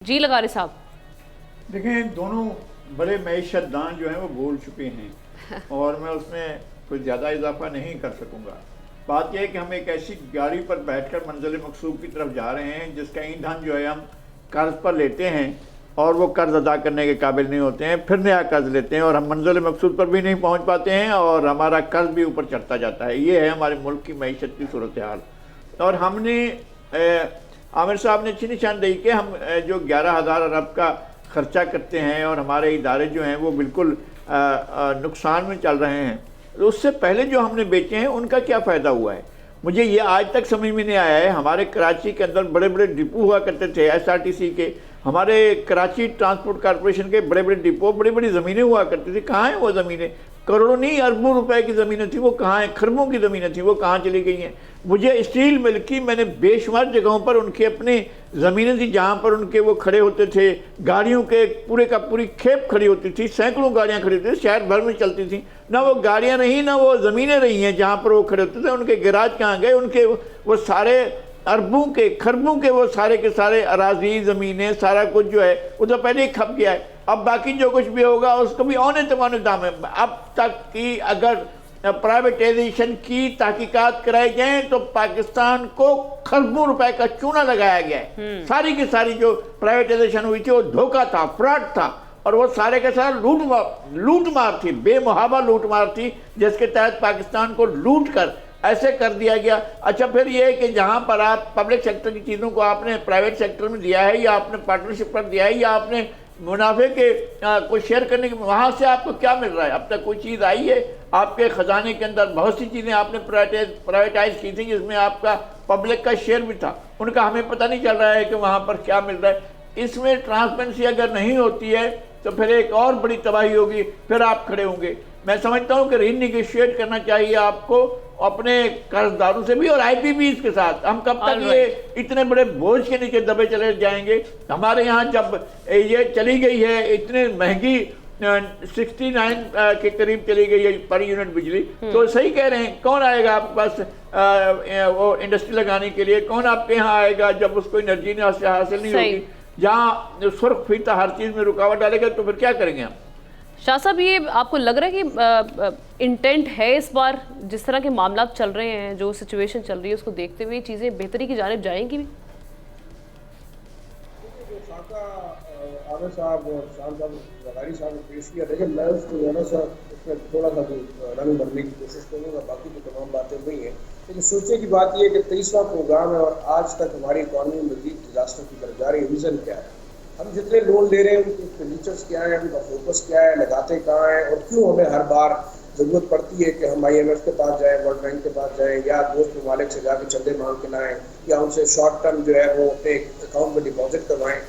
जी लगारे साहब। देखें, दोनों बड़े मईशतदान जो हैं वो बोल चुके हैं और मैं उसमें कोई ज़्यादा इजाफा नहीं कर सकूंगा। बात यह है कि हम एक ऐसी गाड़ी पर बैठकर मंजिल मकसूद की तरफ जा रहे हैं जिसका ईंधन जो है हम कर्ज पर लेते हैं और वो कर्ज अदा करने के काबिल नहीं होते हैं, फिर नया कर्ज लेते हैं और हम मंजिल मकसूद पर भी नहीं पहुंच पाते हैं और हमारा कर्ज भी ऊपर चढ़ता जाता है। ये है हमारे मुल्क की मईशत की सूरत हाल। और हमने आमिर साहब ने अच्छी निशानदेही कि हम जो 11,000 अरब का ख़र्चा करते हैं और हमारे इदारे जो हैं वो बिल्कुल नुकसान में चल रहे हैं, तो उससे पहले जो हमने बेचे हैं उनका क्या फ़ायदा हुआ है, मुझे ये आज तक समझ में नहीं आया है। हमारे कराची के अंदर बड़े बड़े डिपो हुआ करते थे SRTC के, हमारे कराची ट्रांसपोर्ट कॉरपोरेशन के बड़े बड़े डिपो, बड़ी बड़ी ज़मीनें हुआ करती थी। कहाँ हैं वो ज़मीनें? करोड़ों नहीं अरबों रुपए की ज़मीनें थी, वो कहाँ हैं? खरबों की ज़मीनें थी, वो कहाँ चली गई हैं? मुझे स्टील मिल की मैंने बेशुमार जगहों पर उनके अपनी ज़मीनें थी जहाँ पर उनके वो खड़े होते थे, गाड़ियों के पूरे का पूरी खेप खड़ी होती थी, सैकड़ों गाड़ियाँ खड़ी होती थी, शहर भर में चलती थी। ना वो गाड़ियाँ रहीं ना वो ज़मीनें रही हैं जहाँ पर वो खड़े होते थे। उनके गैराज कहाँ गए? उनके वो सारे अरबों के खरबों के वो सारे के सारे अराजी ज़मीनें सारा कुछ जो है वो तो पहले ही खप गया है। अब बाकी जो कुछ भी होगा उसको भी औने तमाने दाम है। अब तक की अगर प्राइवेटाइजेशन की तहकीकात कराई जाए तो पाकिस्तान को खरबों रुपए का चूना लगाया गया है। सारी की सारी जो प्राइवेटाइजेशन हुई थी वो धोखा था, फ्रॉड था और वो सारे के सारे लूट मार थी, बेमुहाबा लूट मार थी, जिसके तहत पाकिस्तान को लूट कर ऐसे कर दिया गया। अच्छा, फिर ये है कि जहाँ पर आप पब्लिक सेक्टर की चीज़ों को आपने प्राइवेट सेक्टर में दिया है या आपने पार्टनरशिप पर दिया है या आपने मुनाफे के कोई शेयर करने के, वहाँ से आपको क्या मिल रहा है? अब तक कोई चीज़ आई है? आपके ख़जाने के अंदर बहुत सी चीज़ें आपने प्राइवेटाइज की थी जिसमें आपका पब्लिक का शेयर भी था, उनका हमें पता नहीं चल रहा है कि वहाँ पर क्या मिल रहा है। इसमें ट्रांसपेरेंसी अगर नहीं होती है तो फिर एक और बड़ी तबाही होगी, फिर आप खड़े होंगे। मैं समझता हूँ कि रीनिगोशिएट करना चाहिए आपको अपने कर्जदारों से भी और IPPs के साथ। हम कब तक ये इतने बड़े बोझ के नीचे दबे चले जाएंगे? हमारे यहाँ जब ये चली गई है इतने महंगी 69 के करीब चली गई है पर यूनिट बिजली, तो सही कह रहे हैं, कौन आएगा आपके पास वो इंडस्ट्री लगाने के लिए? कौन आपके यहाँ आएगा जब उसको एनर्जी हासिल नहीं होगी? जहाँ सुर्ख फीता हर चीज़ में रुकावट डालेगा तो फिर क्या करेंगे हम? शाह साहब, ये आपको लग रहा है कि इंटेंट है इस बार, जिस तरह के मामला चल रहे हैं, जो सिचुएशन चल रही है, उसको देखते हुए चीज़ें बेहतरी की जानिब जाएंगी भी? आमिर साहब और शाह साहब लगारी साहब ने पेश किया, लेकिन मैं उसको ज़्यादा सा उसमें थोड़ा सा रंग भरने की कोशिश करूँगा। बाकी तो तमाम बातें हुई हैं, लेकिन सोचने की बात यह है कि 23वां प्रोग्राम है और आज तक हमारी इकॉनमी मज़ीद डिजास्टर की तरफ जा रही है। रीज़न क्या है? हम जितने लोन ले रहे हैं उनके एक्सपेंडिचर्स क्या है, उनका फोकस क्या है, लगाते कहाँ हैं और क्यों हमें हर बार ज़रूरत पड़ती है कि हम IMF के पास जाएँ, वर्ल्ड बैंक के पास जाएँ या दोस्त ममालिक से जाके चंदे मांग के लाएँ या उनसे शॉर्ट टर्म जो है वो अपने अकाउंट में डिपॉजिट करवाएँ।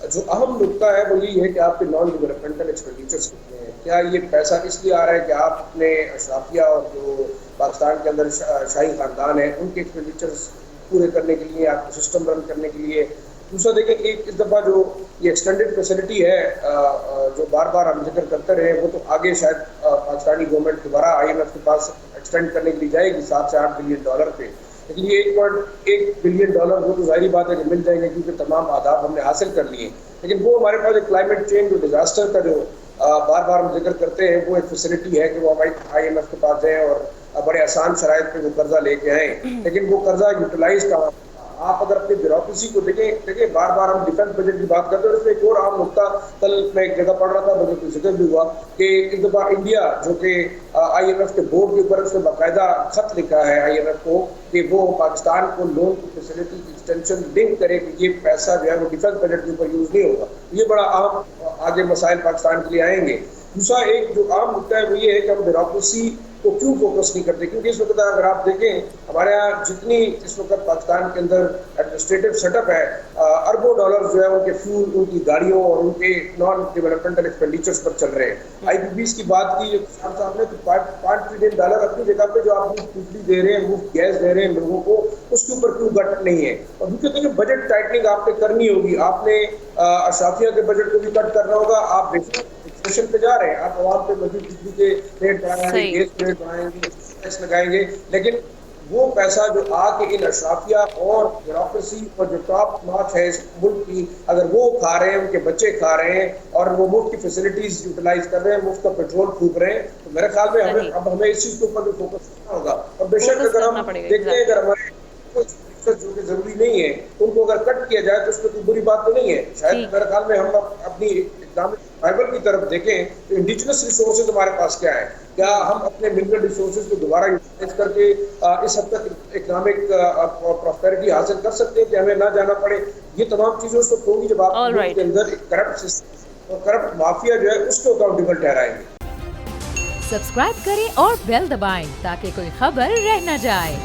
जो अहम नुकता है वो यही है कि आपके नॉन डेवलपमेंटल एक्सपेंडिचर्स कितने हैं। क्या ये पैसा इसलिए आ रहा है कि आप अपने अशराफिया और जो पाकिस्तान के अंदर शाही ख़ानदान है उनके एक्सपेंडिचर्स पूरे करने के लिए, आपको सिस्टम रन करने के लिए? दूसरा देखें, एक इस दफ़ा जो ये एक्सटेंडेड फैसिलिटी है जो बार बार हम जिक्र करते रहे, वो तो आगे शायद पाकिस्तानी गवर्नमेंट दोबारा IMF के पास एक्सटेंड करने के लिए जाएगी 7 से 8 बिलियन डॉलर पे। लेकिन ये 1.1 बिलियन डॉलर वो तो जाहिर बात है कि मिल जाएंगे क्योंकि तमाम आदाब हमने हासिल कर लिए। लेकिन वो हमारे पास एक क्लाइमेट चेंज जो डिजास्टर का जो बार बार हम जिक्र करते हैं, वो एक फैसिलिटी है कि वो हमारे IMF के पास जाएँ और बड़े आसान शराइत पे वो कर्जा लेके आएँ। लेकिन वो कर्जा यूटिलाइज कहाँ? आप अगर अपनी ब्यूरोक्रेसी को देखें बार बार हम डिफेंस बजट की बात करते हैं और इसमें एक और आम नुकता, कल मैं एक जगह पढ़ रहा था, बजट में जिक्र भी हुआ कि इस दफ़ा इंडिया जो कि IMF के बोर्ड के ऊपर उसने बाकायदा खत लिखा है IMF को कि वो पाकिस्तान को लोन की फैसिलिटी की एक्सटेंशन लिंक करे कि ये पैसा जो है वो डिफेंस बजट के ऊपर यूज़ नहीं होगा। ये बड़ा अहम आगे मसाइल पाकिस्तान के लिए आएंगे। दूसरा एक जो आम मुद्दा है वो ये है कि हम ब्यूरोक्रेसी को क्यों फोकस नहीं करते, क्योंकि इस वक्त अगर आप देखें हमारे यहाँ जितनी इस वक्त पाकिस्तान के अंदर एडमिनिस्ट्रेटिव सेटअप है, अरबों डॉलर जो है उनके फ्यूल, उनकी गाड़ियों और उनके नॉन डेवलपमेंटल एक्सपेंडिचर्स पर चल रहे हैं। IPPs की बात की शाह साहब ने तो $5 ट्रिलियन अपनी जगह पे जो आप बिजली दे रहे हैं, मुफ्त गैस दे रहे हैं लोगों को, उसके ऊपर क्यों कट नहीं है? और दूसरे देखिए बजट टाइटनिंग आपने करनी होगी, आपने अशराफिया के बजट को भी कट करना होगा। आप इन्फ्लेशन पे जा रहे हैं, आप आवाम पे मजीद बिजली के रेट बढ़ाएंगे, गैस के रेट बढ़ाएंगे, टैक्स लगाएंगे, लेकिन وہ پیسہ جو آ کے ان اشرافیہ اور بیوروکریسی اور جو ٹاپ ناچ ہے اس ملک کی، اگر وہ کھا رہے ہیں، ان کے بچے کھا رہے ہیں اور وہ ملک کی فیسلٹیز یوٹیلائز کر رہے ہیں، مفت کا پیٹرول پھونک رہے ہیں، تو میرے خیال میں ہمیں اس چیز کے اوپر بھی فوکس کرنا ہوگا. اور بے شک اگر ہم دیکھتے ہیں اگر ہمارے کچھ جو کہ ضروری نہیں ہے ان کو اگر کٹ کیا جائے تو اس میں کوئی بری بات تو نہیں ہے. شاید میرے خیال میں ہم اپنی اکنامک سروائیول کی طرف دیکھیں تو انڈیجنس ریسورسز ہمارے پاس کیا ہے، کیا ہم اپنے منرل ریسورسز کو دوبارہ یوٹیلائز کر کے اس حد تک اکنامک پراسپیرٹی حاصل کر سکتے ہیں کہ ہمیں نہ جانا پڑے. یہ تمام چیزیں اس وقت ہوگی جب آپ ملک کے اندر ایک کرپٹ سسٹم اور کرپٹ مافیا جو ہے اس کو اکاؤنٹیبل ٹھہرائیں گے. سبسکرائب کریں اور بیل دبائیں تاکہ کوئی خبر رہ نہ جائے.